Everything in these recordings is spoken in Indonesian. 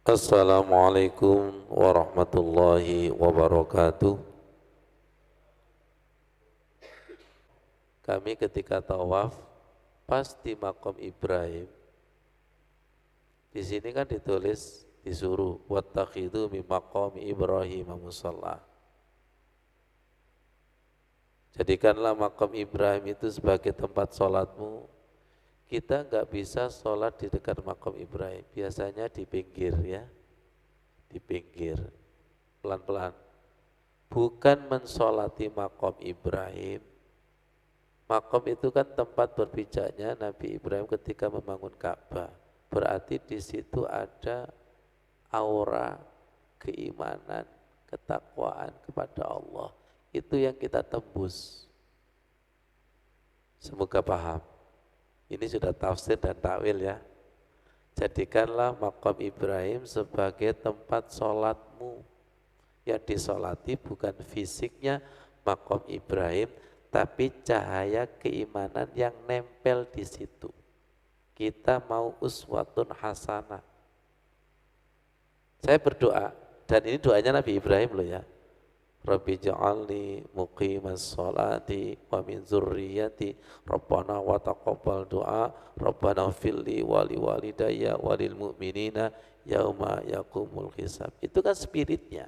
Assalamualaikum warahmatullahi wabarakatuh. Kami ketika tawaf pas di makom Ibrahim, di sini kan ditulis disuruh wattakhidhu min maqami Ibrahim musalla. Jadikanlah makom Ibrahim itu sebagai tempat sholatmu. Kita nggak bisa sholat di dekat makom Ibrahim, biasanya di pinggir ya, di pinggir, pelan-pelan. Bukan mensolati makom Ibrahim. Makom itu kan tempat berpijaknya Nabi Ibrahim ketika membangun Ka'bah. Berarti di situ ada aura keimanan, ketakwaan kepada Allah. Itu yang kita tembus. Semoga paham. Ini sudah tafsir dan takwil ya. Jadikanlah makom Ibrahim sebagai tempat sholatmu. Yang disolati bukan fisiknya makom Ibrahim, tapi cahaya keimanan yang nempel di situ. Kita mau uswatun hasanah. Saya berdoa, dan ini doanya Nabi Ibrahim loh ya. Rabbi ja'alni muqimas sholati wa min zurriyati Rabbana wa taqabbal du'a Rabbana filli wali walidayya walil mu'minina yauma yakumul hisab. Itu kan spiritnya.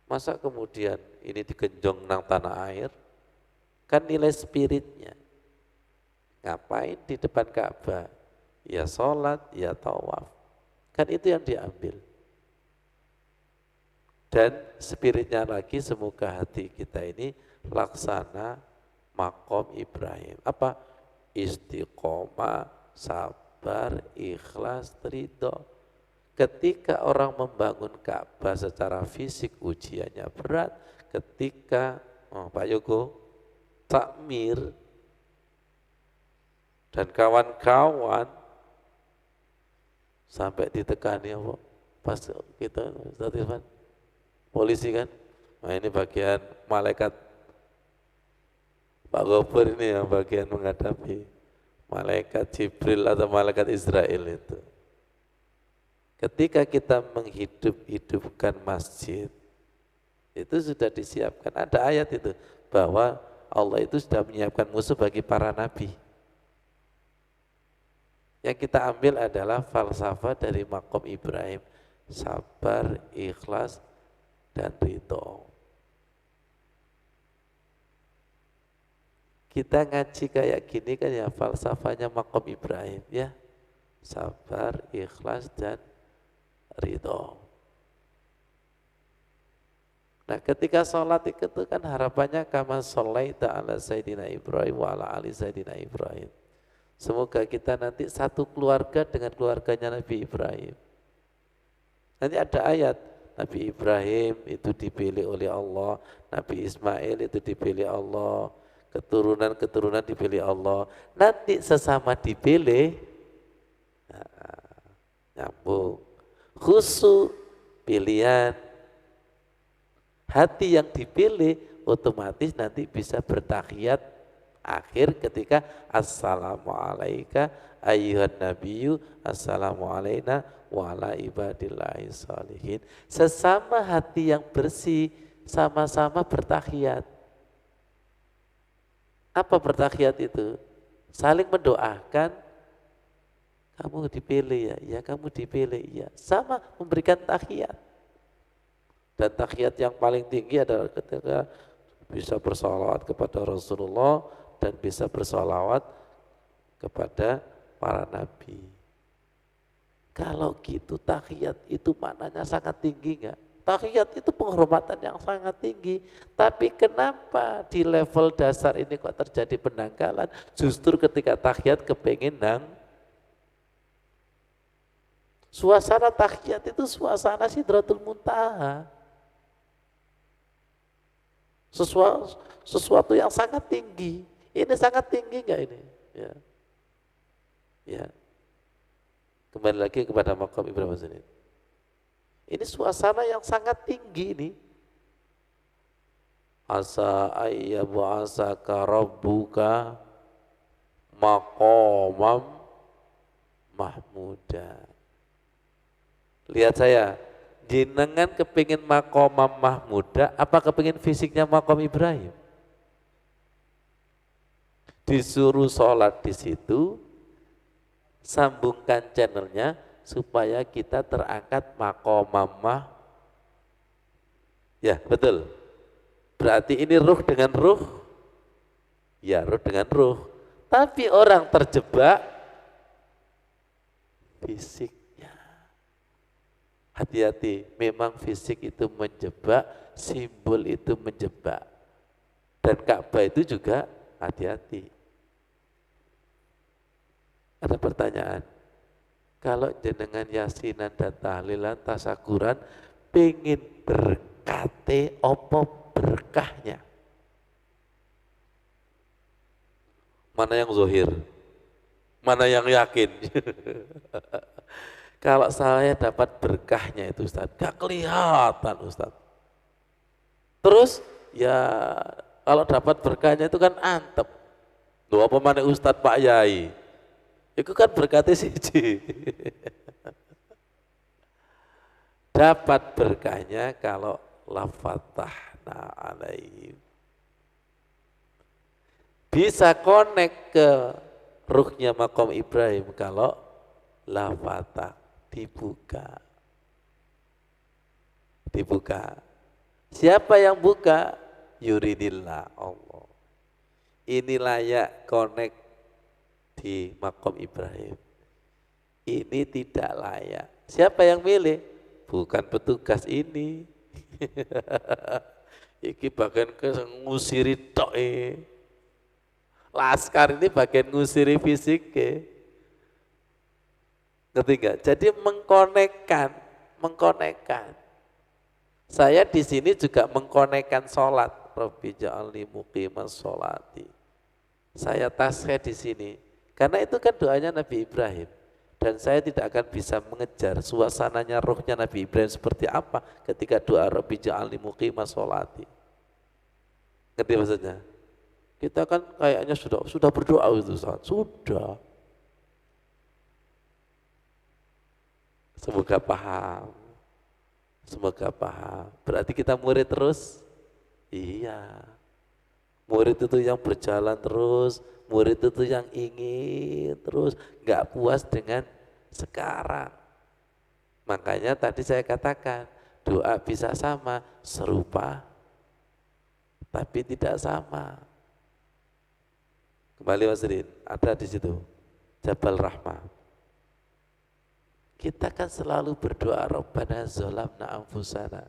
Masa kemudian ini digenjong nang tanah air? Kan nilai spiritnya. Ngapain di depan Ka'bah? Ya sholat, ya tawaf. Kan itu yang diambil. Dan spiritnya lagi semoga hati kita ini laksana makom Ibrahim. Apa? Istiqomah, sabar, ikhlas, ridho. Ketika orang membangun Ka'bah secara fisik ujiannya berat. Ketika Pak Yogo takmir dan kawan-kawan sampai ditekani apa? Pas kita Ustaz Irfan, polisi kan, nah ini bagian malaikat Pak Gopur ini yang bagian menghadapi malaikat Jibril atau malaikat Israel itu. Ketika kita menghidup-hidupkan masjid, itu sudah disiapkan, ada ayat itu, bahwa Allah itu sudah menyiapkan musuh bagi para nabi. Yang kita ambil adalah falsafah dari makom Ibrahim, sabar, ikhlas, dan ridho. Kita ngaji kayak gini kan ya falsafahnya makom Ibrahim ya, sabar, ikhlas, dan ridho. Nah ketika sholat itu kan harapannya kama sholaita ala Sayyidina Ibrahim wa ala ali Sayyidina Ibrahim. Semoga kita nanti satu keluarga dengan keluarganya Nabi Ibrahim. Nanti ada ayat, Nabi Ibrahim itu dipilih oleh Allah, Nabi Ismail itu dipilih Allah, keturunan-keturunan dipilih Allah. Nanti sesama dipilih, nyambung. Khusus pilihan, hati yang dipilih otomatis nanti bisa bertahiyat akhir ketika assalamualaikum ayyuhan nabiyyu assalamu alaina wa ala ibadillahi sholihin. Sesama hati yang bersih sama-sama bertahiyat. Apa bertahiyat itu? Saling mendoakan, kamu dipilih ya kamu dipilih ya, sama memberikan tahiyat. Dan tahiyat yang paling tinggi adalah ketika bisa bersalawat kepada Rasulullah dan bisa bersalawat kepada para nabi. Kalau gitu tahiyat itu maknanya sangat tinggi enggak? Tahiyat itu penghormatan yang sangat tinggi. Tapi kenapa di level dasar ini kok terjadi pendangkalan? Justru ketika tahiyat kepengin nang suasana tahiyat itu suasana Sidratul Muntaha. Sesuatu yang sangat tinggi. Ini sangat tinggi enggak ini? Ya. Ya. Kembali lagi kepada makom Ibrahim ini. Ini suasana yang sangat tinggi ini. Asa ayyabu asaka rabbuka maqamam mahmuda. Lihat saya, jenengan kepingin makom Mahmuda, apa kepingin fisiknya makom Ibrahim? Disuruh sholat di situ, sambungkan channelnya supaya kita terangkat makom Mahmuda. Ya betul. Berarti ini ruh dengan ruh. Ya ruh dengan ruh. Tapi orang terjebak fisiknya. Hati-hati, memang fisik itu menjebak, simbol itu menjebak. Dan Ka'bah itu juga hati-hati. Ada pertanyaan, kalau jenengan yasinan dan tahlilan, tasakuran, pengen berkate opo berkahnya? Mana yang zohir? Mana yang yakin? Kalau saya dapat berkahnya itu Ustaz, gak kelihatan Ustaz. Terus ya kalau dapat berkahnya itu kan antep. Loh apa mana Ustaz Pak Yai? Itu kan berkatnya siji. Dapat berkahnya kalau la fatahna alaihim. Bisa connect ke ruhnya makom Ibrahim kalau la fatah dibuka. Dibuka. Siapa yang buka? Yuridillah Allah. Ini layak connect di makom Ibrahim. Ini tidak layak. Siapa yang milih? Bukan petugas ini. Iki bagian ke ngusiri tok. Laskar ini bagian ngusiri fisik. Ngerti enggak? Jadi mengkonekkan. Saya di sini juga mengkonekkan sholat. Rabbi ja'alni muqimas sholati. Saya tasbih di sini. Karena itu kan doanya Nabi Ibrahim. Dan saya tidak akan bisa mengejar suasananya rohnya Nabi Ibrahim seperti apa ketika doa Rabbi ja'alni muqimas sholati. Ngerti maksudnya? Kita kan kayaknya sudah berdoa itu Ustaz. Sudah. Semoga paham. Semoga paham. Berarti kita murid terus? Iya. Murid itu yang berjalan terus, murid itu yang ingin terus, nggak puas dengan sekarang. Makanya tadi saya katakan, doa bisa sama, serupa, tapi tidak sama. Kembali Mas Rin, ada di situ, Jabal Rahmah. Kita kan selalu berdoa, Rabbana zolamna anfusana,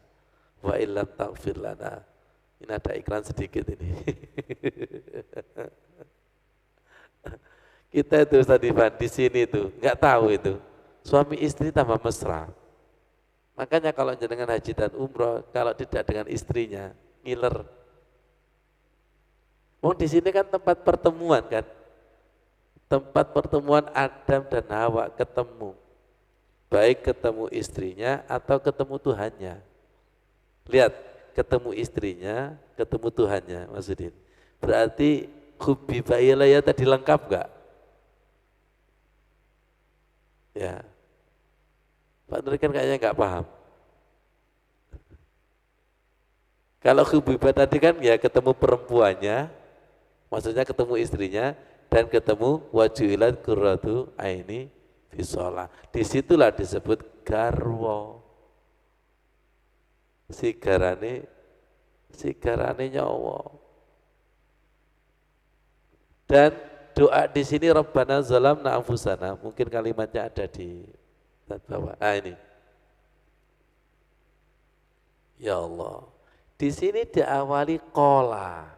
wa illam taghfir lana. Ini ada iklan sedikit ini. Kita itu Ustaz Ivan di sini itu nggak tahu itu suami istri tambah mesra. Makanya kalau jenengan haji dan umroh, kalau tidak dengan istrinya ngiler. Mau di sini kan tempat pertemuan kan, tempat pertemuan Adam dan Hawa ketemu, baik ketemu istrinya atau ketemu Tuhannya. Lihat, ketemu istrinya, ketemu Tuhannya, Mas Udin. Berarti hubbiba ilayya tadi lengkap enggak? Ya. Pak Nur kan kayaknya enggak paham. Kalau hubbiba tadi kan ya ketemu perempuannya, maksudnya ketemu istrinya dan ketemu wajulat qurratu aini fi shalah. Disitulah disebut garwa. Sigarane nyawa. Dan doa di sini Rabbana zalamna anfusana, mungkin kalimatnya ada di bawah. Ini. Ya Allah. Di sini diawali qala.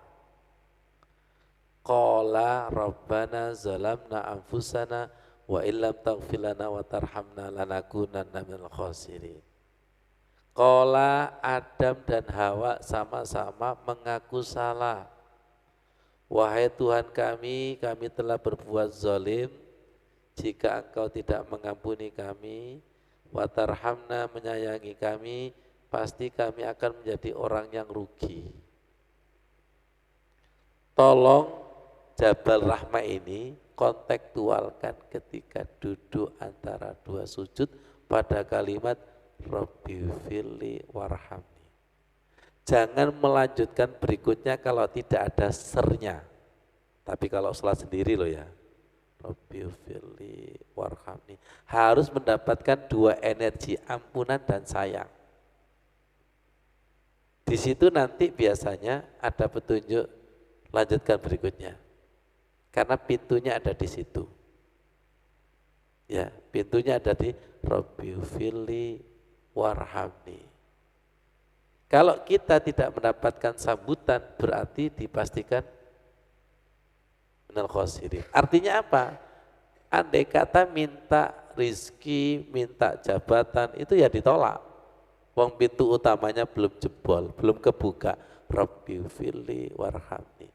Qala Rabbana zalamna anfusana wa illam taghfir lana wa tarhamna lanakunanna minal khasirin. Qala Adam dan Hawa sama-sama mengaku salah. Wahai Tuhan kami telah berbuat zalim. Jika Engkau tidak mengampuni kami, wa tarhamna menyayangi kami, pasti kami akan menjadi orang yang rugi. Tolong Jabal Rahmah ini kontekstualkan ketika duduk antara dua sujud pada kalimat Rabbighfirli warhamni. Jangan melanjutkan berikutnya kalau tidak ada sernya. Tapi kalau sholat sendiri loh ya. Rabbighfirli warhamni. Harus mendapatkan dua energi, ampunan dan sayang. Di situ nanti biasanya ada petunjuk lanjutkan berikutnya. Karena pintunya ada di situ. Ya, pintunya ada di Rabbighfirli warhamni. Kalau kita tidak mendapatkan sambutan berarti dipastikan minal khosirin. Artinya apa? Andai kata minta rizki, minta jabatan itu ya ditolak. Wong pintu utamanya belum jebol, belum kebuka. Rabbighfirli warhamni.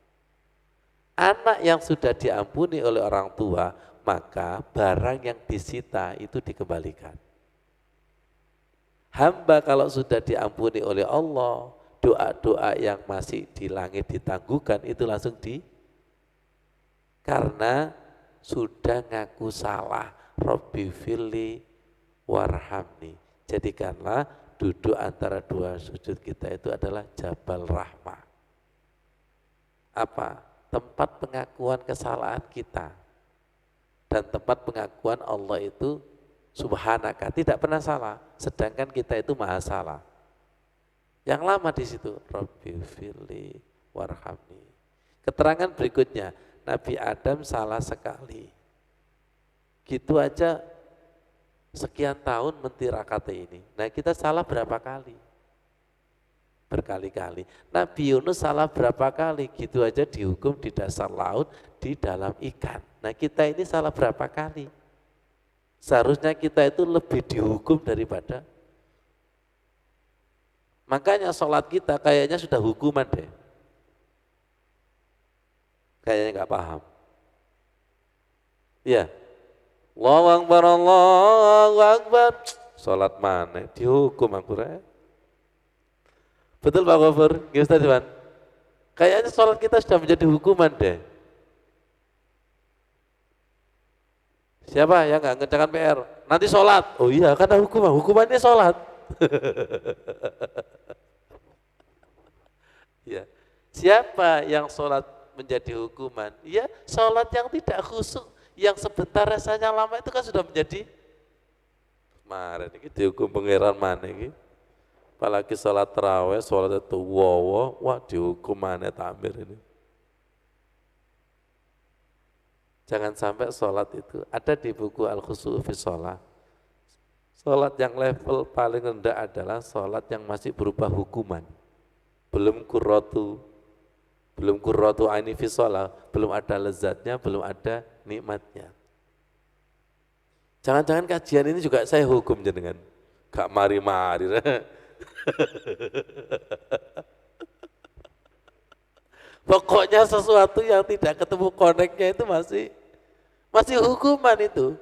Anak yang sudah diampuni oleh orang tua, maka barang yang disita itu dikembalikan. Hamba kalau sudah diampuni oleh Allah, doa-doa yang masih di langit ditangguhkan itu langsung karena sudah ngaku salah. Rabbighfirli warhamni. Jadikanlah duduk antara dua sujud kita itu adalah jabal rahmah. Apa? Tempat pengakuan kesalahan kita. Dan tempat pengakuan Allah itu subhanaka, tidak pernah salah. Sedangkan kita itu maha salah. Yang lama di situ, Rabbighfirli warhamni. Keterangan berikutnya, Nabi Adam salah sekali. Gitu aja sekian tahun mentirakati ini. Nah kita salah berapa kali? Berkali-kali. Nabi Yunus salah berapa kali? Gitu aja dihukum di dasar laut, di dalam ikan. Nah kita ini salah berapa kali? Seharusnya kita itu lebih dihukum daripada. Makanya sholat kita kayaknya sudah hukuman deh. Kayaknya nggak paham. Ya, Allahu Akbar, Allahu Akbar. Sholat mana? Dihukum aku. Betul Pak Gofur? Gimana Tuhan? Kayaknya sholat kita sudah menjadi hukuman deh. Siapa yang nggak ngerjakan PR? Nanti sholat. Oh iya, karena hukumannya sholat. Ya. Siapa yang sholat menjadi hukuman? Ya, sholat yang tidak khusyuk, yang sebentar rasanya lama itu kan sudah menjadi kemarin ini dihukum pangeran mana ini? Apalagi sholat tarawih, sholat itu wah dihukum mana takmir ini. Jangan sampai sholat itu ada di buku Al-Khusyu' fi Sholat. Sholat yang level paling rendah adalah sholat yang masih berupa hukuman. Belum qurratu aini fi sholat, belum ada lezatnya, belum ada nikmatnya. Jangan-jangan kajian ini juga saya hukum jenengan. Gak mari-mari. Pokoknya sesuatu yang tidak ketemu koneknya itu masih hukuman itu.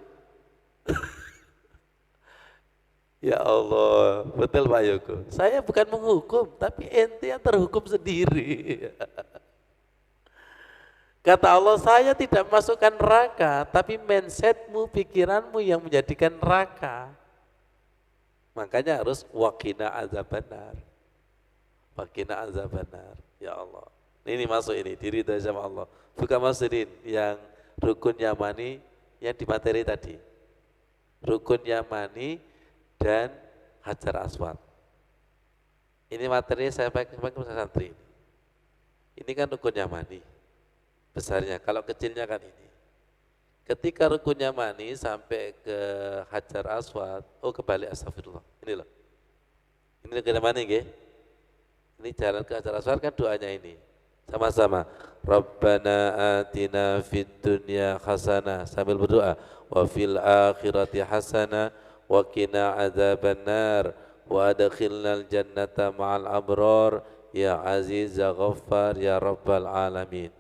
Ya Allah, betul Pak Yoko. Saya bukan menghukum, tapi ente yang terhukum sendiri. Kata Allah, saya tidak masukkan neraka, tapi mindsetmu, pikiranmu yang menjadikan neraka. Makanya harus waqina azabannar. Waqina azabannar. Ya Allah. Ini masuk ini, diri dari sama Allah. Bukan masukin yang rukun yamani yang di materi tadi. Rukun yamani dan hajar aswad. Ini materi saya pakai santri. Ini kan rukun yamani. Besarnya, kalau kecilnya kan ini. Ketika rukun yamani sampai ke hajar aswad, kebalik astagfirullah. Ini loh. Ini rukun yamani nggih. Ini jalan ke hajar aswad kan doanya ini. Sama-sama. Rabbana atina fid dunya hasanah sambil berdoa wa fil akhirati hasanah wa qina adzabannar wa adkhilnal jannata ma'al abrar ya aziz ya ghaffar ya rabbal alamin.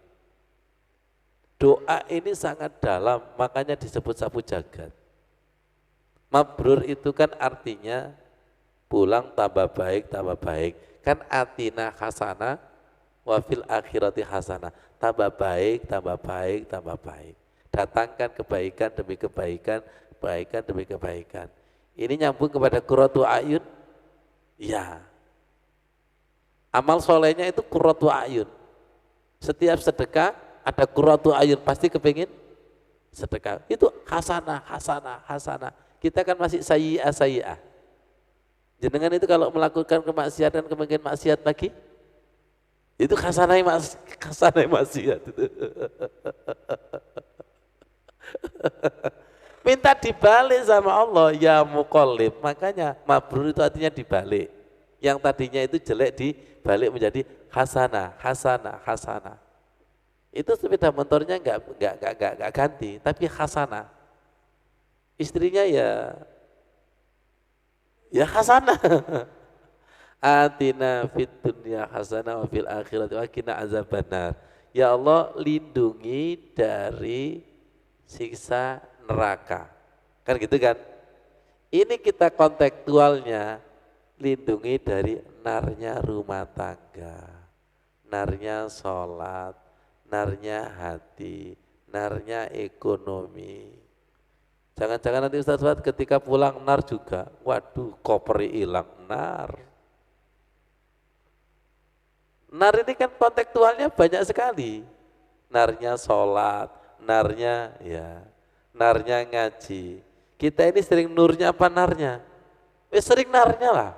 Doa ini sangat dalam, makanya disebut sapu jagat. Mabrur itu kan artinya pulang tambah baik, tambah baik. Kan atina hasanah wa fil akhirati hasanah, tambah baik, tambah baik, tambah baik. Datangkan kebaikan demi kebaikan, kebaikan demi kebaikan. Ini nyambung kepada qurratu ayun? Ya. Amal solehnya itu qurratu ayun. Setiap sedekah ada qurratu ayun, pasti kepingin sedekah. Itu hasanah, hasanah, hasanah. Kita kan masih sayyi'ah, sayyi'ah. Jenengan itu kalau melakukan kemaksiatan, kemungkinan maksiat lagi, itu hasanah maksiat itu. Minta dibalik sama Allah, ya muqallib. Makanya mabrur itu artinya dibalik. Yang tadinya itu jelek dibalik menjadi hasanah, hasanah, hasanah. Itu sepeda motornya enggak ganti, tapi hasanah. Istrinya ya hasanah. Atina fid dunya hasanah wa fil akhirati wa qina azabannar. Ya Allah, lindungi dari siksa neraka. Kan gitu kan? Ini kita kontekstualnya, lindungi dari narnya rumah tangga, narnya sholat, narnya hati, narnya ekonomi. Jangan-jangan nanti Ustaz ketika pulang nar juga, waduh koper hilang, nar. Nar ini kan kontekstualnya banyak sekali. Narnya sholat, narnya narnya ngaji. Kita ini sering nurnya apa narnya? Sering narnya lah.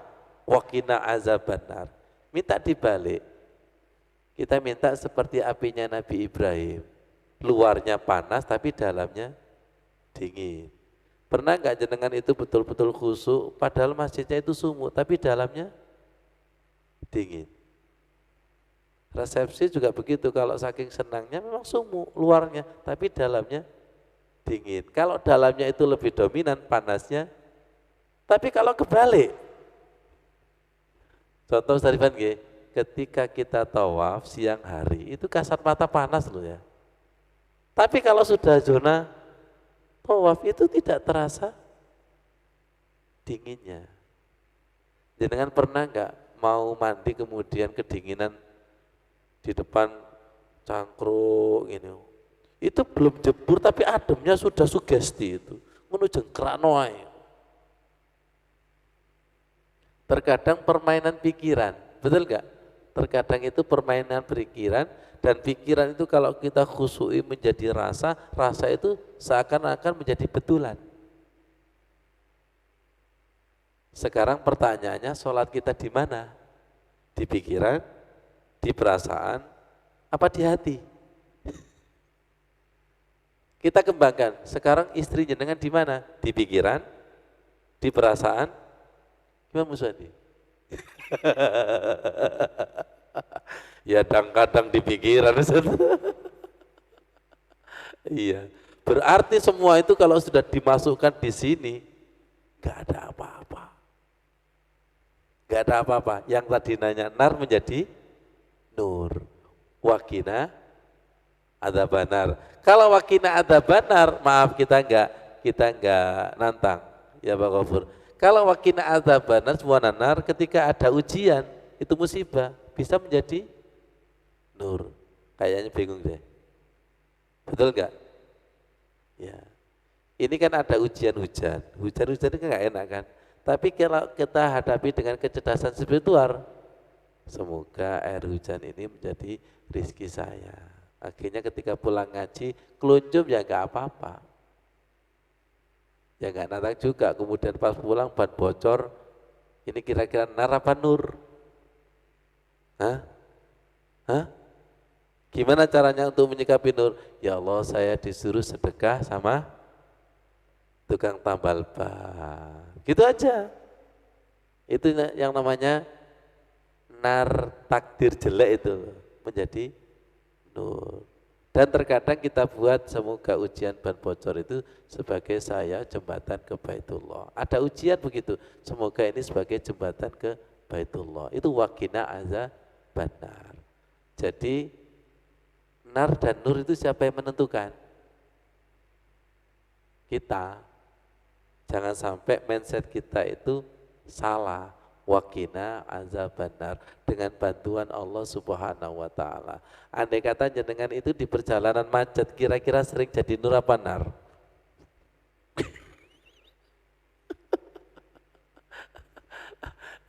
Waqina azabannar. Minta dibalik. Kita minta seperti apinya Nabi Ibrahim. Luarnya panas tapi dalamnya dingin. Pernah enggak jenengan itu betul-betul khusyuk padahal masjidnya itu sumuk tapi dalamnya dingin. Resepsi juga begitu, kalau saking senangnya memang sumuk luarnya tapi dalamnya dingin. Kalau dalamnya itu lebih dominan panasnya, tapi kalau kebalik. Contoh Ustaz Rifan nggih, ketika kita tawaf siang hari itu kasat mata panas loh ya. Tapi kalau sudah zona tawaf itu tidak terasa dinginnya. Jenengan pernah enggak mau mandi kemudian kedinginan di depan cangkruk ini, itu belum jebur tapi ademnya sudah sugesti itu, menuju keranoai. Terkadang permainan pikiran, betul gak? Terkadang itu permainan pikiran, dan pikiran itu kalau kita khusyui menjadi rasa, rasa itu seakan-akan menjadi betulan. Sekarang pertanyaannya, sholat kita di mana? Di pikiran, di perasaan, apa di hati? Kita kembangkan. Sekarang istri jenengan di mana? Di pikiran, di perasaan. Gimana Muswadi? Ya kadang-kadang di pikiran. Iya. Berarti semua itu kalau sudah dimasukkan di sini, nggak ada apa-apa. Nggak ada apa-apa. Yang tadi nanya nar menjadi nur. Waqina adzabannar. Kalau waqina adzabannar, maaf kita enggak nantang ya Pak Ghafur. Kalau waqina adzabannar semua nanar, ketika ada ujian itu musibah bisa menjadi nur. Kayaknya bingung deh. Betul enggak? Ya. Ini kan ada ujian hujan. Hujan-hujan itu enggak enak kan? Tapi kalau kita hadapi dengan kecerdasan spiritual, semoga air hujan ini menjadi rizki saya. Akhirnya ketika pulang ngaji, keluncum ya enggak apa-apa. Ya enggak nantang juga, kemudian pas pulang ban bocor, ini kira-kira nar apa nur? Hah? Hah? Gimana caranya untuk menyikapi nur? Ya Allah, saya disuruh sedekah sama tukang tambal ban. Gitu aja. Itu yang namanya nar takdir jelek itu menjadi nur. Dan terkadang kita buat semoga ujian ban bocor itu sebagai saya jembatan ke Baitullah. Ada ujian begitu, semoga ini sebagai jembatan ke Baitullah. Itu waqina azabannar. Jadi nar dan nur itu siapa yang menentukan? Kita. Jangan sampai mindset kita itu salah. Waqina azabannar, dengan bantuan Allah Subhanahu wa taala. Andai kata jenengan itu di perjalanan macet, kira-kira sering jadi nur apa nar?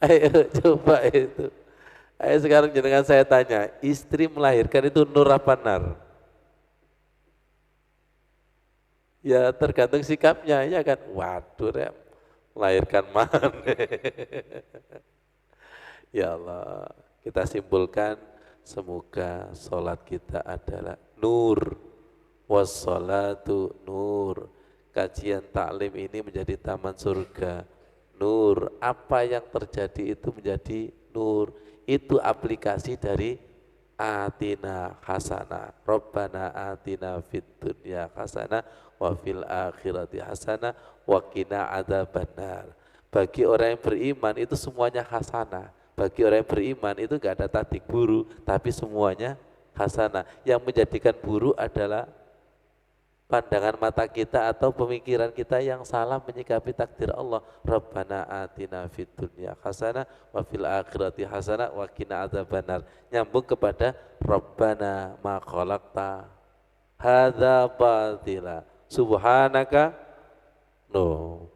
Ayo coba itu. Ayo sekarang jenengan saya tanya, istri melahirkan itu nur apa nar? Ya tergantung sikapnya, ya kan? Waduh, ya, melahirkan mana? Ya Allah, kita simpulkan semoga sholat kita adalah nur, wassalatu nur. Kajian taklim ini menjadi taman surga, nur. Apa yang terjadi itu menjadi nur. Itu aplikasi dari atina hasanah, Rabbana atina fid dunya hasanah wa fil akhirati hasanah wa qina adzabannar. Bagi orang yang beriman itu semuanya hasanah. Bagi orang yang beriman itu enggak ada tadik buruk, tapi semuanya hasanah. Yang menjadikan buruk adalah pandangan mata kita atau pemikiran kita yang salah menyikapi takdir Allah. Rabbana atina fid dunya hasanah wa fil akhirati hasanah wa qina adzabannar. Nyambung kepada Rabbana ma khalaqta hadza batila subhanaka. No.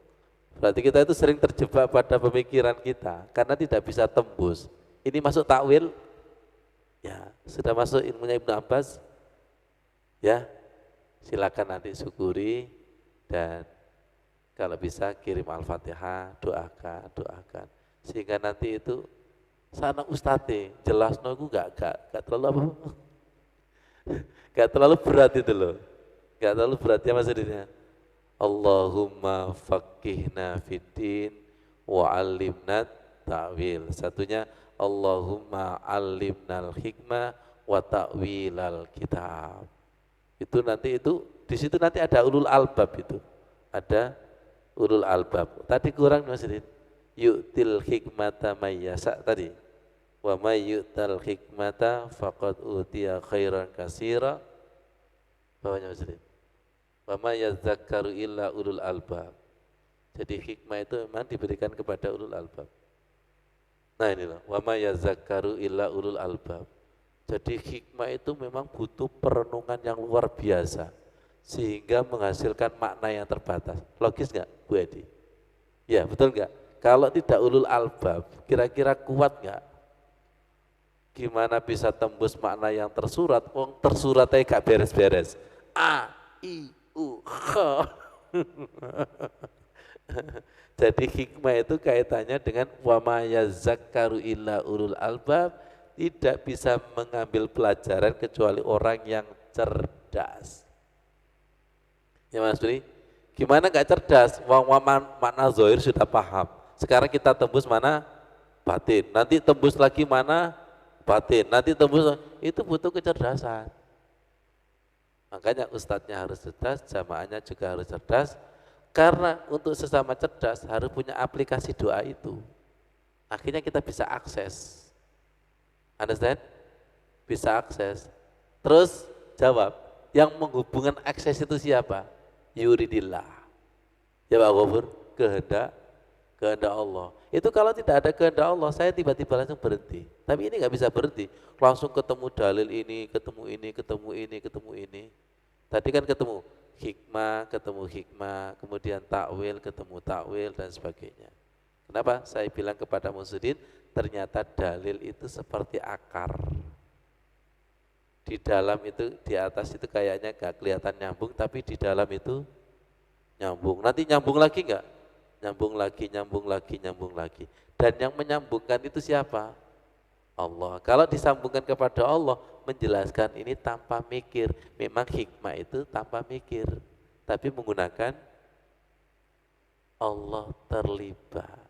Berarti kita itu sering terjebak pada pemikiran kita karena tidak bisa tembus. Ini masuk takwil? Ya, sudah masuk ilmunya Ibnu Abbas? Ya, silakan nanti syukuri dan kalau bisa kirim Al-Fatihah, doakan sehingga nanti itu sana ustate jelas nogu gak terlalu apa gak terlalu berat itu loh, gak terlalu berat ya maksudnya. Allahumma faqihna fiddin wa alimna ta'wil. Satunya Allahumma alimnal hikmah wa ta'wilal kitab. Itu nanti itu di situ nanti ada ulul albab itu. Ada ulul albab. Tadi kurang Mas Rin. Yu'til hikmata mayyasa tadi. Wa may yu'tal hikmata faqad utiya khairan katsira. Bawahnya Mas Rin. Wa may yadzakkaru illa ulul albab. Jadi hikmah itu memang diberikan kepada ulul albab. Nah inilah wa may yadzakkaru illa ulul albab. Jadi hikmah itu memang butuh perenungan yang luar biasa sehingga menghasilkan makna yang terbatas. Logis nggak Bu Edi? Ya betul nggak? Kalau tidak ulul albab, kira-kira kuat nggak? Gimana bisa tembus makna yang tersurat? Tersurat aja gak beres-beres. A, I, U, H. Jadi hikmah itu kaitannya dengan wa ma yazakkaru illa ulul albab. Tidak bisa mengambil pelajaran kecuali orang yang cerdas. Ya Mas Bri, gimana gak cerdas? Makna zahir sudah paham. Sekarang kita tembus mana? Batin. Nanti tembus lagi mana? Batin. Nanti tembus, itu butuh kecerdasan. Makanya ustadznya harus cerdas, jamaahnya juga harus cerdas. Karena untuk sesama cerdas harus punya aplikasi doa itu. Akhirnya kita bisa akses. Understand? Bisa akses. Terus jawab, yang menghubungkan akses itu siapa? Yuridillah. Ya Pak Gofur, kehendak Allah. Itu kalau tidak ada kehendak Allah, saya tiba-tiba langsung berhenti. Tapi ini nggak bisa berhenti. Langsung ketemu dalil ini, ketemu ini. Tadi kan ketemu hikmah, kemudian takwil, ketemu takwil dan sebagainya. Kenapa? Saya bilang kepada Musudin, ternyata dalil itu seperti akar. Di dalam itu, di atas itu kayaknya gak kelihatan nyambung, tapi di dalam itu nyambung. Nanti nyambung lagi enggak? Nyambung lagi. Dan yang menyambungkan itu siapa? Allah. Kalau disambungkan kepada Allah, menjelaskan ini tanpa mikir. Memang hikmah itu tanpa mikir, tapi menggunakan Allah terlibat.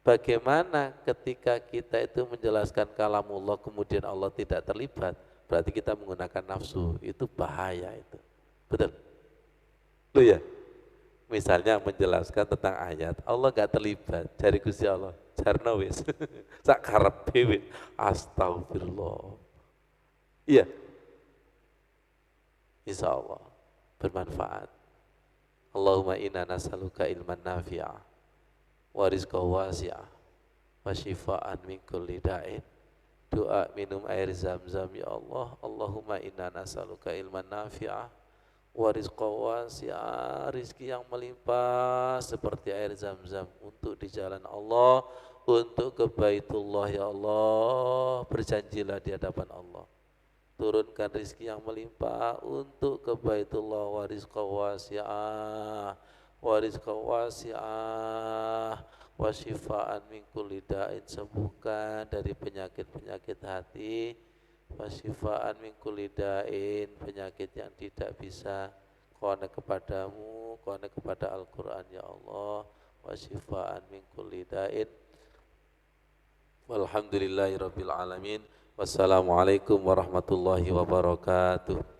Bagaimana ketika kita itu menjelaskan kalamullah kemudian Allah tidak terlibat, berarti kita menggunakan nafsu, itu bahaya itu. Betul? Loh ya? Misalnya menjelaskan tentang ayat, Allah gak terlibat, jari Gusti Allah, jarno wis, sak karepe wis, astagfirullah. Iya. Insya Allah bermanfaat. Allahumma inna nas'aluka ilman nafi'ah wa rizqan wasi'ah wa shifaan min kulli da'in. Doa minum air zam-zam ya Allah. Allahumma inna nas'aluka ilman nafi'ah warizqa wasi'a, rizki yang melimpah seperti air zam-zam untuk di jalan Allah, untuk ke Baitullah ya Allah, berjanjilah di hadapan Allah. Turunkan rizki yang melimpah untuk ke Baitullah, warizqa wasi'a, warizqa wasi'ah, wasyifaan min kulli da'in, sembuhkan dari penyakit-penyakit hati, wasyifaan min kulli da'in, penyakit yang tidak bisa konek kepadamu, konek kepada Al-Quran ya Allah, wasyifaan min kulli da'in. Walhamdulillahi rabbil alamin. Wassalamualaikum warahmatullahi wabarakatuh.